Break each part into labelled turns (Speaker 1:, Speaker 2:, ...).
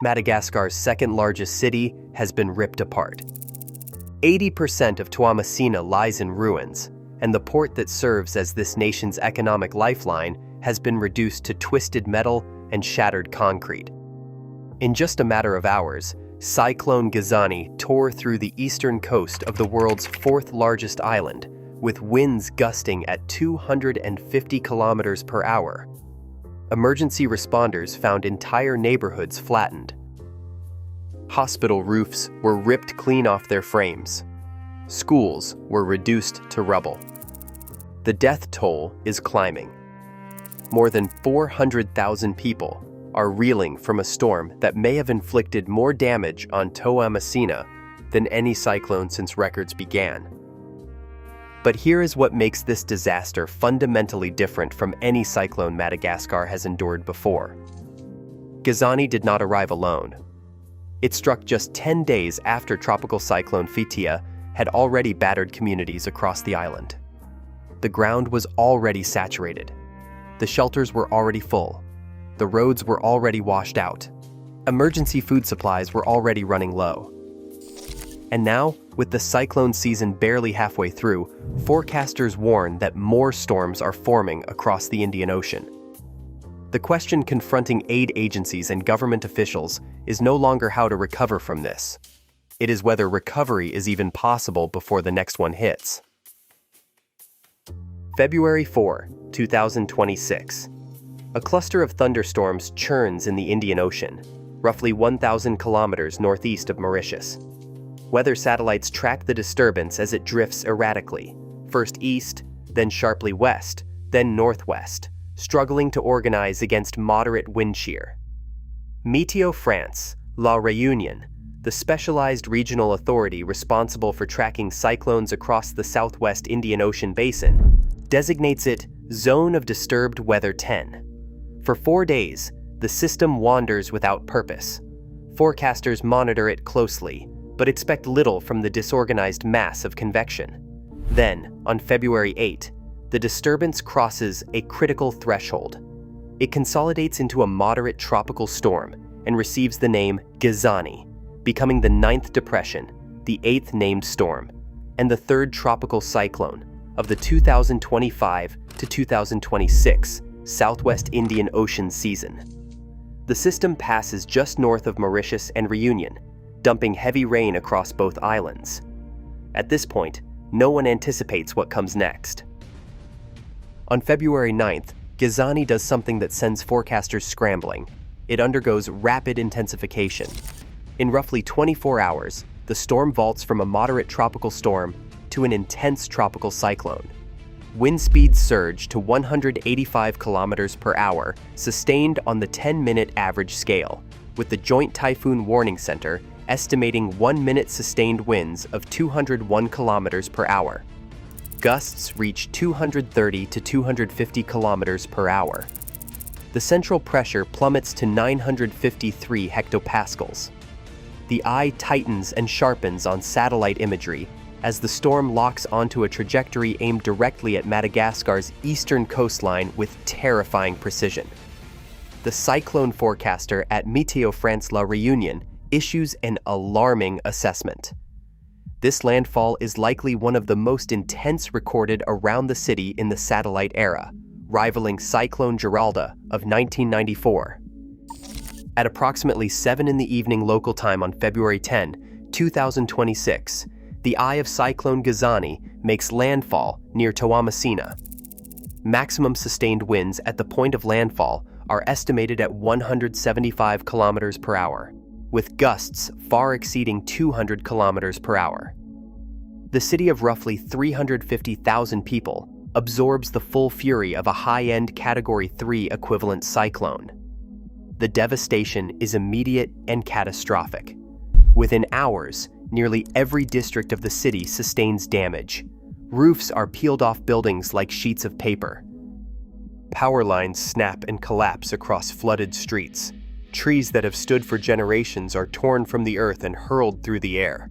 Speaker 1: Madagascar's second-largest city has been ripped apart. 80% of Toamasina lies in ruins, and the port that serves as this nation's economic lifeline has been reduced to twisted metal and shattered concrete. In just a matter of hours, Cyclone Gezani tore through the eastern coast of the world's fourth-largest island, with winds gusting at 250 kilometers per hour. Emergency responders found entire neighborhoods flattened. Hospital roofs were ripped clean off their frames. Schools were reduced to rubble. The death toll is climbing. More than 400,000 people are reeling from a storm that may have inflicted more damage on Toamasina than any cyclone since records began. But here is what makes this disaster fundamentally different from any cyclone Madagascar has endured before. Gezani did not arrive alone. It struck just 10 days after Tropical Cyclone Fytia had already battered communities across the island. The ground was already saturated. The shelters were already full. The roads were already washed out. Emergency food supplies were already running low. And now, with the cyclone season barely halfway through, forecasters warn that more storms are forming across the Indian Ocean. The question confronting aid agencies and government officials is no longer how to recover from this. It is whether recovery is even possible before the next one hits. February 4, 2026. A cluster of thunderstorms churns in the Indian Ocean, roughly 1,000 kilometers northeast of Mauritius. Weather satellites track the disturbance as it drifts erratically, first east, then sharply west, then northwest, struggling to organize against moderate wind shear. Météo France, La Réunion, the specialized regional authority responsible for tracking cyclones across the southwest Indian Ocean basin, designates it Zone of Disturbed Weather 10. For 4 days, the system wanders without purpose. Forecasters monitor it closely, but expect little from the disorganized mass of convection. Then, on February 8, the disturbance crosses a critical threshold. It consolidates into a moderate tropical storm and receives the name Gezani, becoming the 9th depression, the 8th named storm, and the 3rd tropical cyclone of the 2025 to 2026 Southwest Indian Ocean season. The system passes just north of Mauritius and Réunion, dumping heavy rain across both islands. At this point, no one anticipates what comes next. On February 9th, Gezani does something that sends forecasters scrambling. It undergoes rapid intensification. In roughly 24 hours, the storm vaults from a moderate tropical storm to an intense tropical cyclone. Wind speeds surge to 185 kilometers per hour, sustained on the 10-minute average scale, with the Joint Typhoon Warning Center estimating 1-minute sustained winds of 201 kilometers per hour. Gusts reach 230 to 250 kilometers per hour. The central pressure plummets to 953 hectopascals. The eye tightens and sharpens on satellite imagery as the storm locks onto a trajectory aimed directly at Madagascar's eastern coastline with terrifying precision. The cyclone forecaster at Météo France La Réunion issues an alarming assessment. This landfall is likely one of the most intense recorded around the city in the satellite era, rivaling Cyclone Geralda of 1994. At approximately 7 in the evening local time on February 10, 2026, the eye of Cyclone Gezani makes landfall near Toamasina. Maximum sustained winds at the point of landfall are estimated at 175 kilometers per hour, with gusts far exceeding 200 kilometers per hour. The city of roughly 350,000 people absorbs the full fury of a high-end Category 3 equivalent cyclone. The devastation is immediate and catastrophic. Within hours, nearly every district of the city sustains damage. Roofs are peeled off buildings like sheets of paper. Power lines snap and collapse across flooded streets. Trees that have stood for generations are torn from the earth and hurled through the air.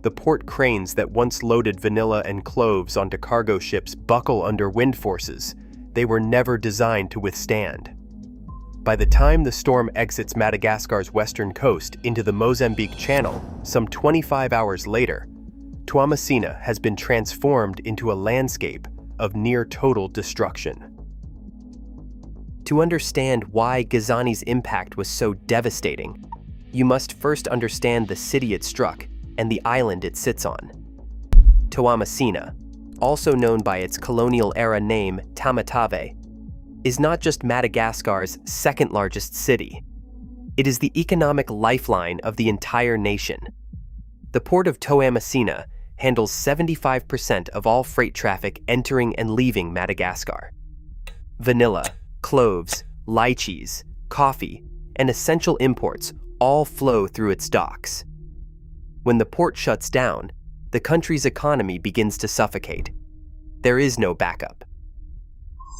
Speaker 1: The port cranes that once loaded vanilla and cloves onto cargo ships buckle under wind forces they were never designed to withstand. By the time the storm exits Madagascar's western coast into the Mozambique Channel, some 25 hours later, Toamasina has been transformed into a landscape of near-total destruction. To understand why Gezani's impact was so devastating, you must first understand the city it struck and the island it sits on. Toamasina, also known by its colonial-era name Tamatave, is not just Madagascar's second-largest city. It is the economic lifeline of the entire nation. The port of Toamasina handles 75% of all freight traffic entering and leaving Madagascar. Vanilla, cloves, lychees, coffee, and essential imports all flow through its docks. When the port shuts down, the country's economy begins to suffocate. There is no backup.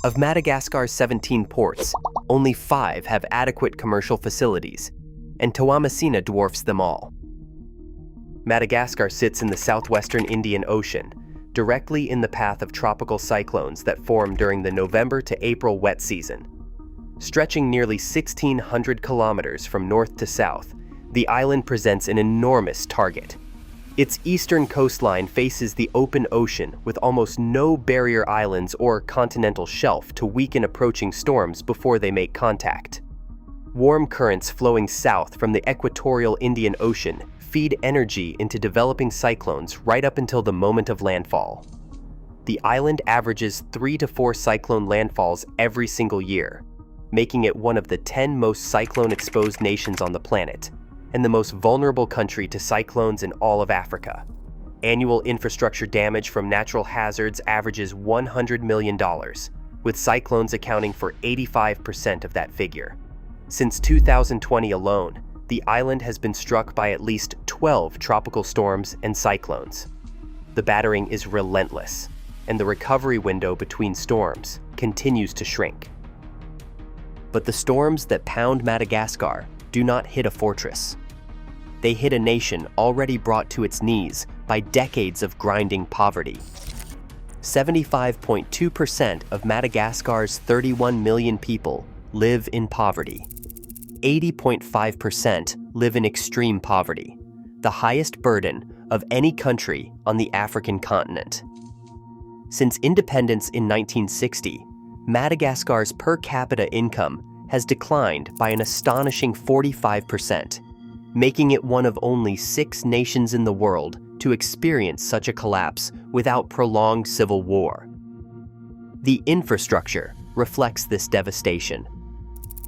Speaker 1: Of Madagascar's 17 ports, only 5 have adequate commercial facilities, and Toamasina dwarfs them all. Madagascar sits in the southwestern Indian Ocean, directly in the path of tropical cyclones that form during the November to April wet season. Stretching nearly 1,600 kilometers from north to south, the island presents an enormous target. Its eastern coastline faces the open ocean with almost no barrier islands or continental shelf to weaken approaching storms before they make contact. Warm currents flowing south from the equatorial Indian Ocean feed energy into developing cyclones right up until the moment of landfall. The island averages 3 to 4 cyclone landfalls every single year, making it one of the 10 most cyclone-exposed nations on the planet, and the most vulnerable country to cyclones in all of Africa. Annual infrastructure damage from natural hazards averages $100 million, with cyclones accounting for 85% of that figure. Since 2020 alone, the island has been struck by at least 12 tropical storms and cyclones. The battering is relentless, and the recovery window between storms continues to shrink. But the storms that pound Madagascar do not hit a fortress. They hit a nation already brought to its knees by decades of grinding poverty. 75.2% of Madagascar's 31 million people live in poverty. 80.5% live in extreme poverty, the highest burden of any country on the African continent. Since independence in 1960, Madagascar's per capita income has declined by an astonishing 45%, making it one of only 6 nations in the world to experience such a collapse without prolonged civil war. The infrastructure reflects this devastation.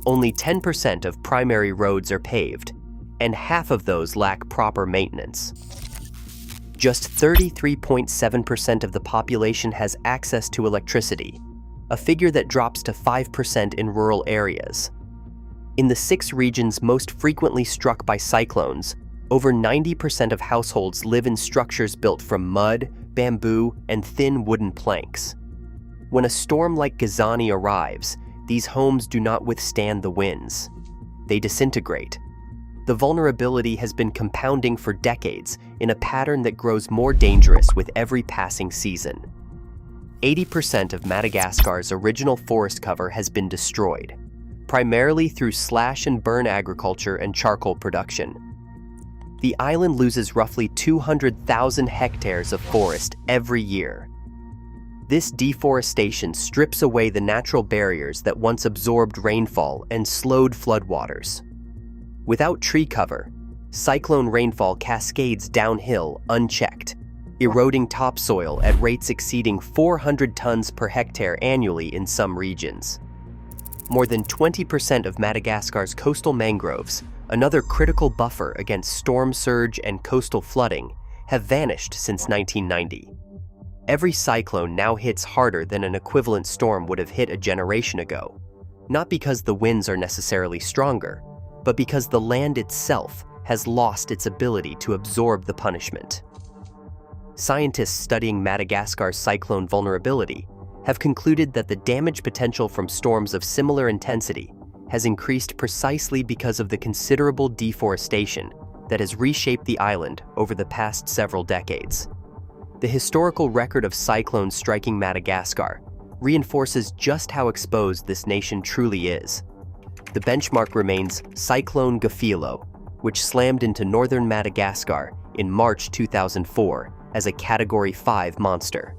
Speaker 1: Only 10% of primary roads are paved, and half of those lack proper maintenance. Just 33.7% of the population has access to electricity, a figure that drops to 5% in rural areas. In the 6 regions most frequently struck by cyclones, over 90% of households live in structures built from mud, bamboo, and thin wooden planks. When a storm like Gezani arrives, these homes do not withstand the winds. They disintegrate. The vulnerability has been compounding for decades in a pattern that grows more dangerous with every passing season. 80% of Madagascar's original forest cover has been destroyed, primarily through slash-and-burn agriculture and charcoal production. The island loses roughly 200,000 hectares of forest every year. This deforestation strips away the natural barriers that once absorbed rainfall and slowed floodwaters. Without tree cover, cyclone rainfall cascades downhill unchecked, eroding topsoil at rates exceeding 400 tons per hectare annually in some regions. More than 20% of Madagascar's coastal mangroves, another critical buffer against storm surge and coastal flooding, have vanished since 1990. Every cyclone now hits harder than an equivalent storm would have hit a generation ago, not because the winds are necessarily stronger, but because the land itself has lost its ability to absorb the punishment. Scientists studying Madagascar's cyclone vulnerability have concluded that the damage potential from storms of similar intensity has increased precisely because of the considerable deforestation that has reshaped the island over the past several decades. The historical record of cyclones striking Madagascar reinforces just how exposed this nation truly is. the benchmark remains Cyclone Gefilo, which slammed into northern Madagascar in March 2004 as a Category 5 monster.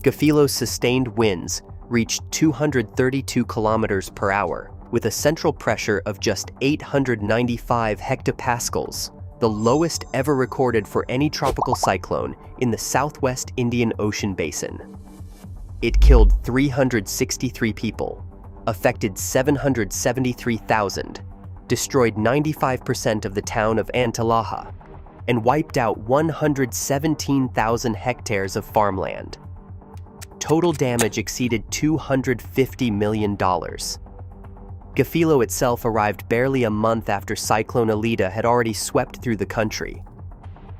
Speaker 1: Gefilo's sustained winds reached 232 kilometers per hour, with a central pressure of just 895 hectopascals, the lowest ever recorded for any tropical cyclone in the southwest Indian Ocean basin. It killed 363 people, affected 773,000, destroyed 95% of the town of Antalaha, and wiped out 117,000 hectares of farmland. Total damage exceeded $250 million. Gefilo itself arrived barely a month after Cyclone Alida had already swept through the country,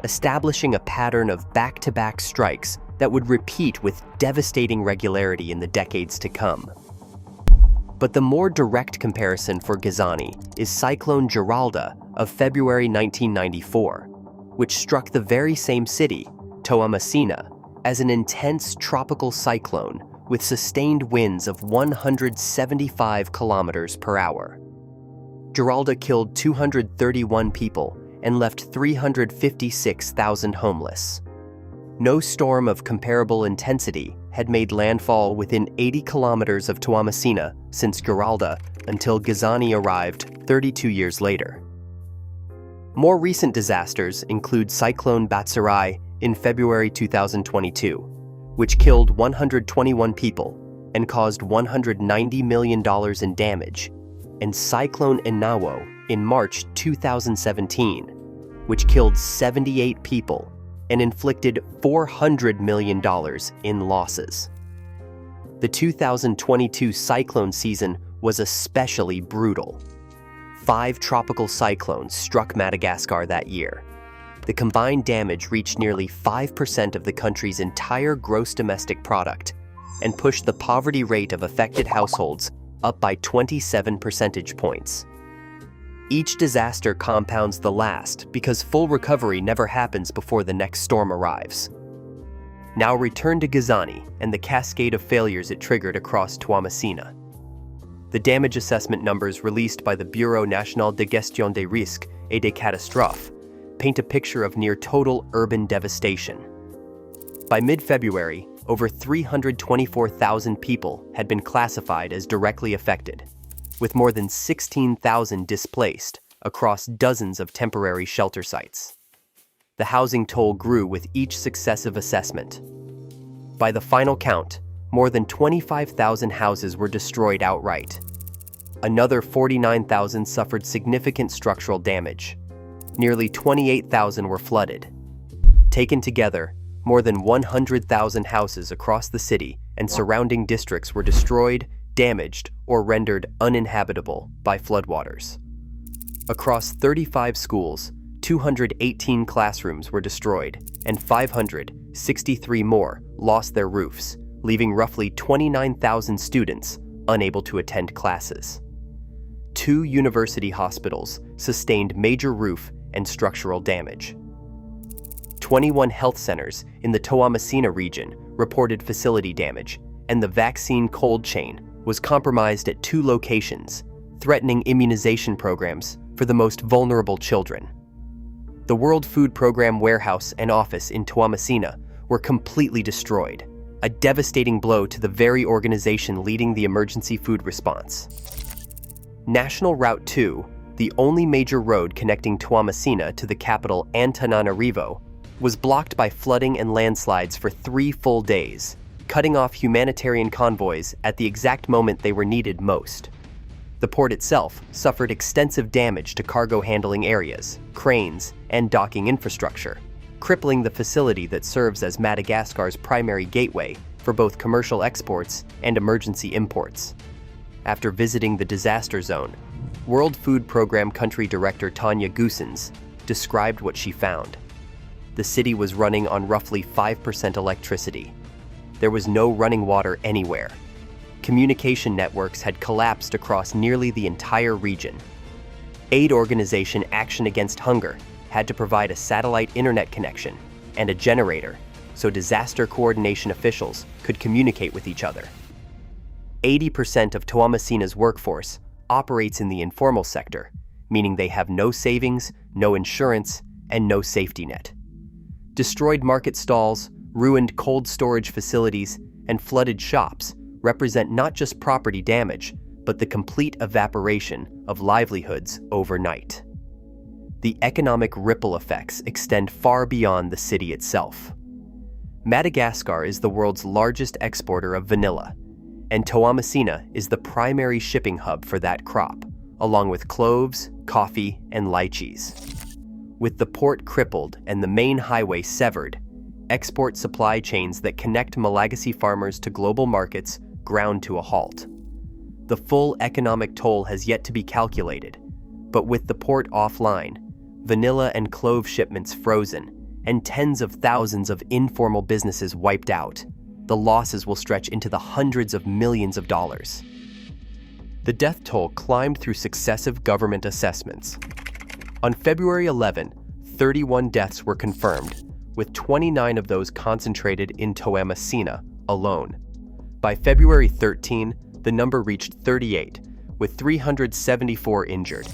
Speaker 1: establishing a pattern of back-to-back strikes that would repeat with devastating regularity in the decades to come. But the more direct comparison for Gezani is Cyclone Geralda of February 1994, which struck the very same city, Toamasina, as an intense tropical cyclone with sustained winds of 175 kilometers per hour. Geralda killed 231 people and left 356,000 homeless. No storm of comparable intensity had made landfall within 80 kilometers of Toamasina since Geralda until Gezani arrived 32 years later. More recent disasters include Cyclone Battered in February 2022, which killed 121 people and caused $190 million in damage, and Cyclone Inawo in March 2017, which killed 78 people and inflicted $400 million in losses. The 2022 cyclone season was especially brutal. 5 tropical cyclones struck Madagascar that year. The combined damage reached nearly 5% of the country's entire gross domestic product and pushed the poverty rate of affected households up by 27 percentage points. Each disaster compounds the last because full recovery never happens before the next storm arrives. Now return to Gezani and the cascade of failures it triggered across Toamasina. The damage assessment numbers released by the Bureau National de Gestion des Risques et des Catastrophes paint a picture of near-total urban devastation. By mid-February, over 324,000 people had been classified as directly affected, with more than 16,000 displaced across dozens of temporary shelter sites. The housing toll grew with each successive assessment. By the final count, more than 25,000 houses were destroyed outright. Another 49,000 suffered significant structural damage. Nearly 28,000 were flooded. Taken together, more than 100,000 houses across the city and surrounding districts were destroyed, damaged, or rendered uninhabitable by floodwaters. Across 35 schools, 218 classrooms were destroyed, and 563 more lost their roofs, leaving roughly 29,000 students unable to attend classes. 2 university hospitals sustained major roof and structural damage. 21 health centers in the Toamasina region reported facility damage, and the vaccine cold chain was compromised at 2 locations, threatening immunization programs for the most vulnerable children. The World Food Program warehouse and office in Toamasina were completely destroyed, a devastating blow to the very organization leading the emergency food response. National Route 2, the only major road connecting Toamasina to the capital Antananarivo, was blocked by flooding and landslides for 3 full days, cutting off humanitarian convoys at the exact moment they were needed most. The port itself suffered extensive damage to cargo handling areas, cranes, and docking infrastructure, crippling the facility that serves as Madagascar's primary gateway for both commercial exports and emergency imports. After visiting the disaster zone, World Food Program Country Director Tanya Goossens described what she found. The city was running on roughly 5% electricity. There was no running water anywhere. Communication networks had collapsed across nearly the entire region. Aid organization Action Against Hunger had to provide a satellite internet connection and a generator so disaster coordination officials could communicate with each other. 80% of Toamasina's workforce operates in the informal sector, meaning they have no savings, no insurance, and no safety net. Destroyed market stalls, ruined cold storage facilities, and flooded shops represent not just property damage, but the complete evaporation of livelihoods overnight. The economic ripple effects extend far beyond the city itself. Madagascar is the world's largest exporter of vanilla, and Toamasina is the primary shipping hub for that crop, along with cloves, coffee, and lychees. With the port crippled and the main highway severed, export supply chains that connect Malagasy farmers to global markets ground to a halt. The full economic toll has yet to be calculated, but with the port offline, vanilla and clove shipments frozen, and tens of thousands of informal businesses wiped out, the losses will stretch into the hundreds of millions of dollars. The death toll climbed through successive government assessments. On February 11, 31 deaths were confirmed, with 29 of those concentrated in Toamasina alone. By February 13, the number reached 38, with 374 injured.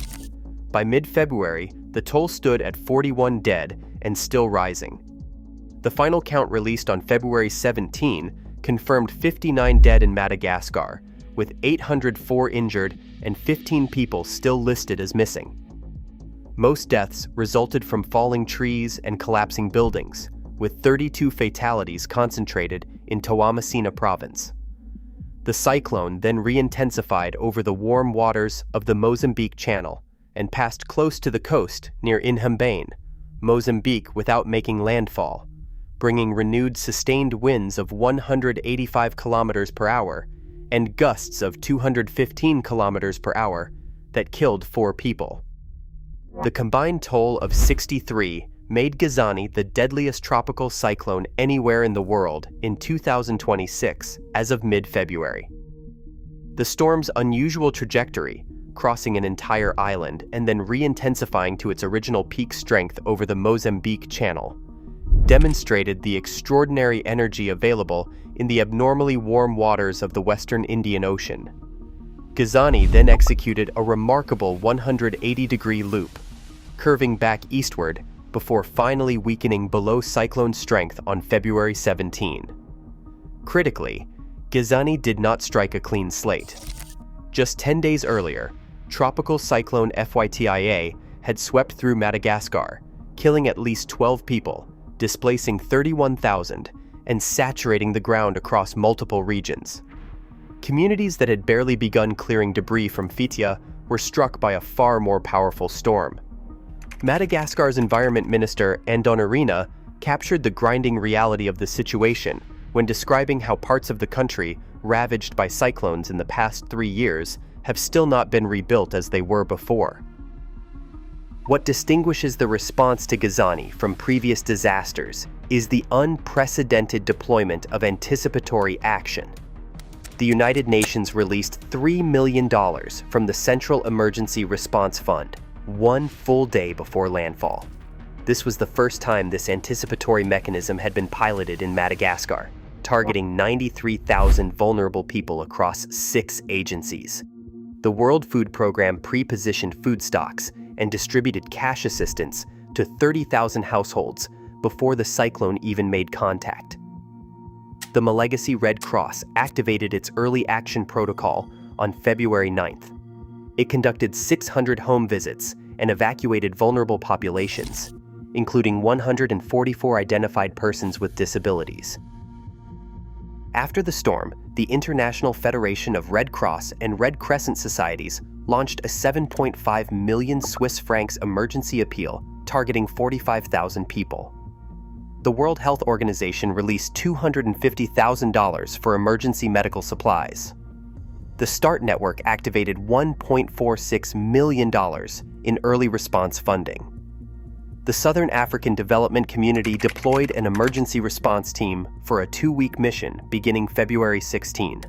Speaker 1: By mid-February, the toll stood at 41 dead and still rising. The final count released on February 17 confirmed 59 dead in Madagascar, with 804 injured and 15 people still listed as missing. Most deaths resulted from falling trees and collapsing buildings, with 32 fatalities concentrated in Toamasina province. The cyclone then re-intensified over the warm waters of the Mozambique Channel and passed close to the coast near Inhambane, Mozambique, without making landfall, bringing renewed sustained winds of 185 kilometers per hour and gusts of 215 kilometers per hour that killed 4 people. The combined toll of 63 made Gezani the deadliest tropical cyclone anywhere in the world in 2026 as of mid-February. The storm's unusual trajectory, crossing an entire island and then re-intensifying to its original peak strength over the Mozambique Channel, demonstrated the extraordinary energy available in the abnormally warm waters of the Western Indian Ocean. Gezani then executed a remarkable 180-degree loop, curving back eastward before finally weakening below cyclone strength on February 17. Critically, Gezani did not strike a clean slate. Just 10 days earlier, Tropical Cyclone Fytia had swept through Madagascar, killing at least 12 people, displacing 31,000, and saturating the ground across multiple regions. Communities that had barely begun clearing debris from Fytia were struck by a far more powerful storm. Madagascar's Environment Minister Andonarina captured the grinding reality of the situation when describing how parts of the country ravaged by cyclones in the past 3 years have still not been rebuilt as they were before. What distinguishes the response to Gezani from previous disasters is the unprecedented deployment of anticipatory action. The United Nations released $3 million from the Central Emergency Response Fund 1 full day before landfall. This was the first time this anticipatory mechanism had been piloted in Madagascar, targeting 93,000 vulnerable people across 6 agencies. The World Food Programme pre-positioned food stocks and distributed cash assistance to 30,000 households before the cyclone even made contact. The Malagasy Red Cross activated its early action protocol on February 9th. It conducted 600 home visits and evacuated vulnerable populations, including 144 identified persons with disabilities. After the storm, the International Federation of Red Cross and Red Crescent Societies launched a 7.5 million Swiss francs emergency appeal targeting 45,000 people. The World Health Organization released $250,000 for emergency medical supplies. The START network activated $1.46 million in early response funding. The Southern African Development Community deployed an emergency response team for a 2-week mission beginning February 16.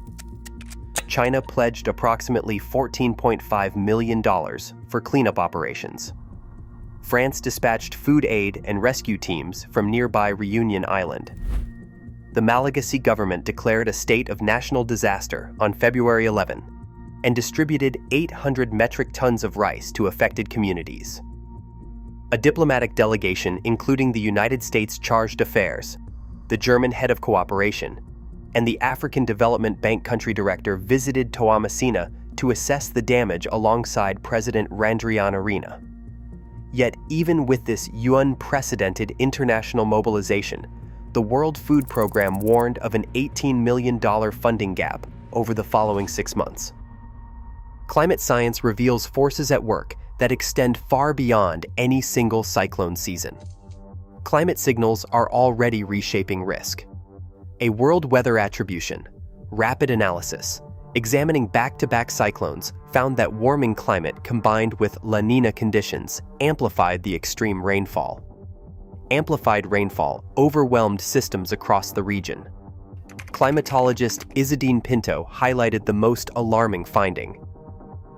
Speaker 1: China pledged approximately $14.5 million for cleanup operations. France dispatched food aid and rescue teams from nearby Reunion Island. The Malagasy government declared a state of national disaster on February 11, and distributed 800 metric tons of rice to affected communities. A diplomatic delegation, including the United States Chargé d'Affaires, the German head of cooperation, and the African Development Bank country director visited Toamasina to assess the damage alongside President Randrianarina. Yet even with this unprecedented international mobilization, the World Food Programme warned of an $18 million funding gap over the following 6 months. Climate science reveals forces at work that extend far beyond any single cyclone season. Climate signals are already reshaping risk. A world weather attribution, rapid analysis, examining back-to-back cyclones found that warming climate combined with La Niña conditions amplified the extreme rainfall. Amplified rainfall overwhelmed systems across the region. Climatologist Isadine Pinto highlighted the most alarming finding.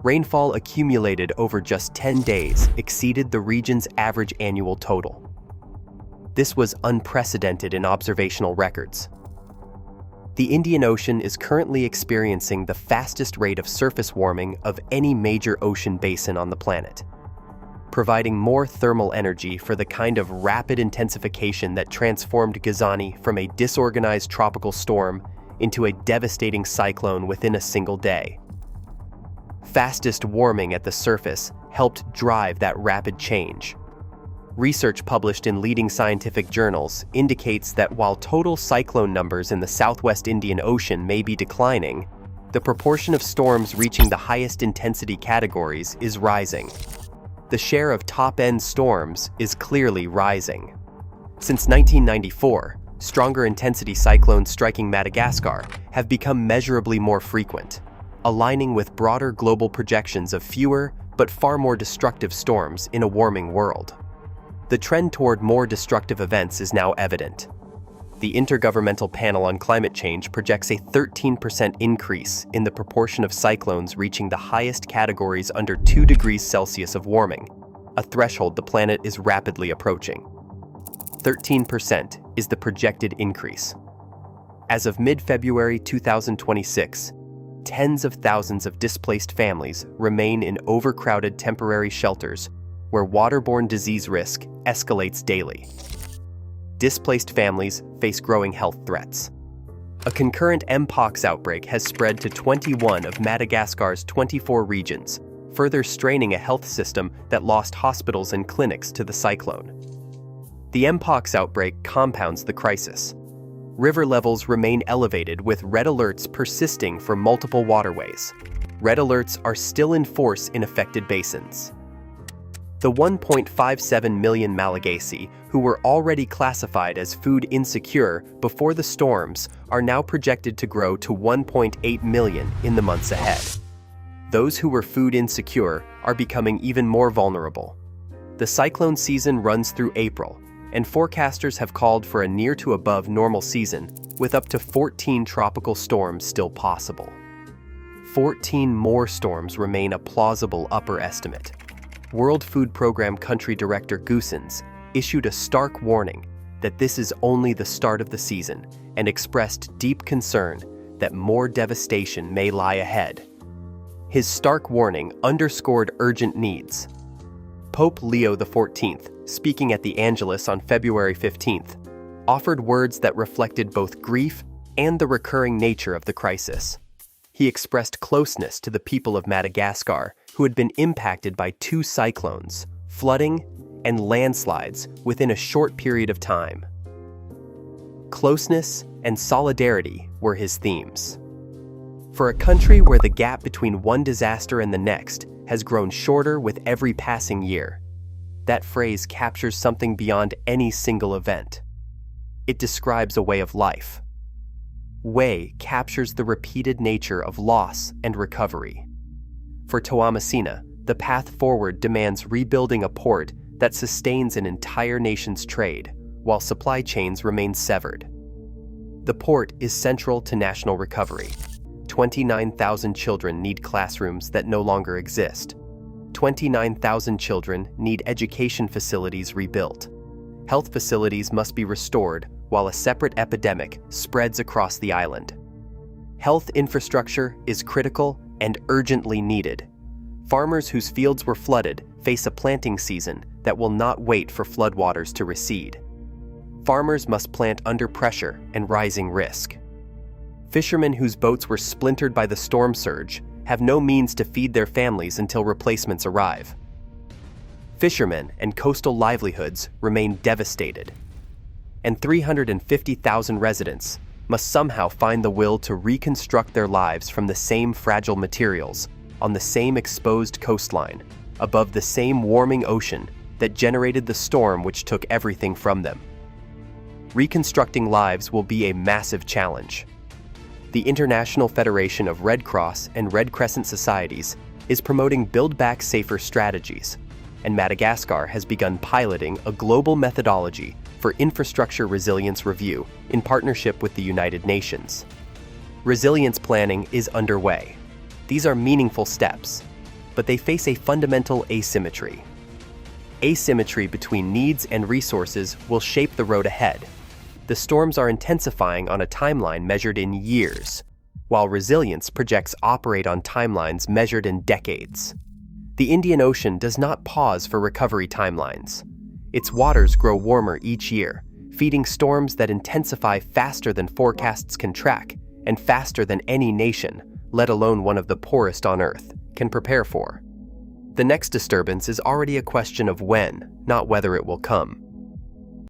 Speaker 1: Rainfall accumulated over just 10 days exceeded the region's average annual total. This was unprecedented in observational records. The Indian Ocean is currently experiencing the fastest rate of surface warming of any major ocean basin on the planet, providing more thermal energy for the kind of rapid intensification that transformed Gezani from a disorganized tropical storm into a devastating cyclone within a single day. Fastest warming at the surface helped drive that rapid change. Research published in leading scientific journals indicates that while total cyclone numbers in the Southwest Indian Ocean may be declining, the proportion of storms reaching the highest intensity categories is rising. The share of top-end storms is clearly rising. Since 1994, stronger intensity cyclones striking Madagascar have become measurably more frequent, aligning with broader global projections of fewer but far more destructive storms in a warming world. The trend toward more destructive events is now evident. The Intergovernmental Panel on Climate Change projects a 13% increase in the proportion of cyclones reaching the highest categories under 2 degrees Celsius of warming, a threshold the planet is rapidly approaching. 13% is the projected increase. As of mid-February 2026, tens of thousands of displaced families remain in overcrowded temporary shelters where waterborne disease risk escalates daily. Displaced families face growing health threats. A concurrent Mpox outbreak has spread to 21 of Madagascar's 24 regions, further straining a health system that lost hospitals and clinics to the cyclone. The Mpox outbreak compounds the crisis. River levels remain elevated with red alerts persisting for multiple waterways. Red alerts are still in force in affected basins. The 1.57 million Malagasy who were already classified as food insecure before the storms are now projected to grow to 1.8 million in the months ahead. Those who were food insecure are becoming even more vulnerable. The cyclone season runs through April, and forecasters have called for a near to above normal season, with up to 14 tropical storms still possible. 14 more storms remain a plausible upper estimate. World Food Programme country director Goossens issued a stark warning that this is only the start of the season and expressed deep concern that more devastation may lie ahead. His stark warning underscored urgent needs. Pope Leo XIV, speaking at the Angelus on February 15th, offered words that reflected both grief and the recurring nature of the crisis. He expressed closeness to the people of Madagascar, who had been impacted by 2 cyclones, flooding, and landslides within a short period of time. Closeness and solidarity were his themes. For a country where the gap between one disaster and the next has grown shorter with every passing year, that phrase captures something beyond any single event. It describes a way of life. Way captures the repeated nature of loss and recovery. For Toamasina, the path forward demands rebuilding a port that sustains an entire nation's trade, while supply chains remain severed. The port is central to national recovery. 29,000 children need classrooms that no longer exist. 29,000 children need education facilities rebuilt. Health facilities must be restored while a separate epidemic spreads across the island. Health infrastructure is critical and urgently needed. Farmers whose fields were flooded face a planting season that will not wait for floodwaters to recede. Farmers must plant under pressure and rising risk. Fishermen whose boats were splintered by the storm surge have no means to feed their families until replacements arrive. Fishermen and coastal livelihoods remain devastated. And 350,000 residents must somehow find the will to reconstruct their lives from the same fragile materials, on the same exposed coastline, above the same warming ocean that generated the storm which took everything from them. Reconstructing lives will be a massive challenge. The International Federation of Red Cross and Red Crescent Societies is promoting Build Back Safer strategies, and Madagascar has begun piloting a global methodology for infrastructure resilience review in partnership with the United Nations. Resilience planning is underway. These are meaningful steps, but they face a fundamental asymmetry. Asymmetry between needs and resources will shape the road ahead. The storms are intensifying on a timeline measured in years, while resilience projects operate on timelines measured in decades. The Indian Ocean does not pause for recovery timelines. Its waters grow warmer each year, feeding storms that intensify faster than forecasts can track and faster than any nation, let alone one of the poorest on Earth, can prepare for. The next disturbance is already a question of when, not whether it will come.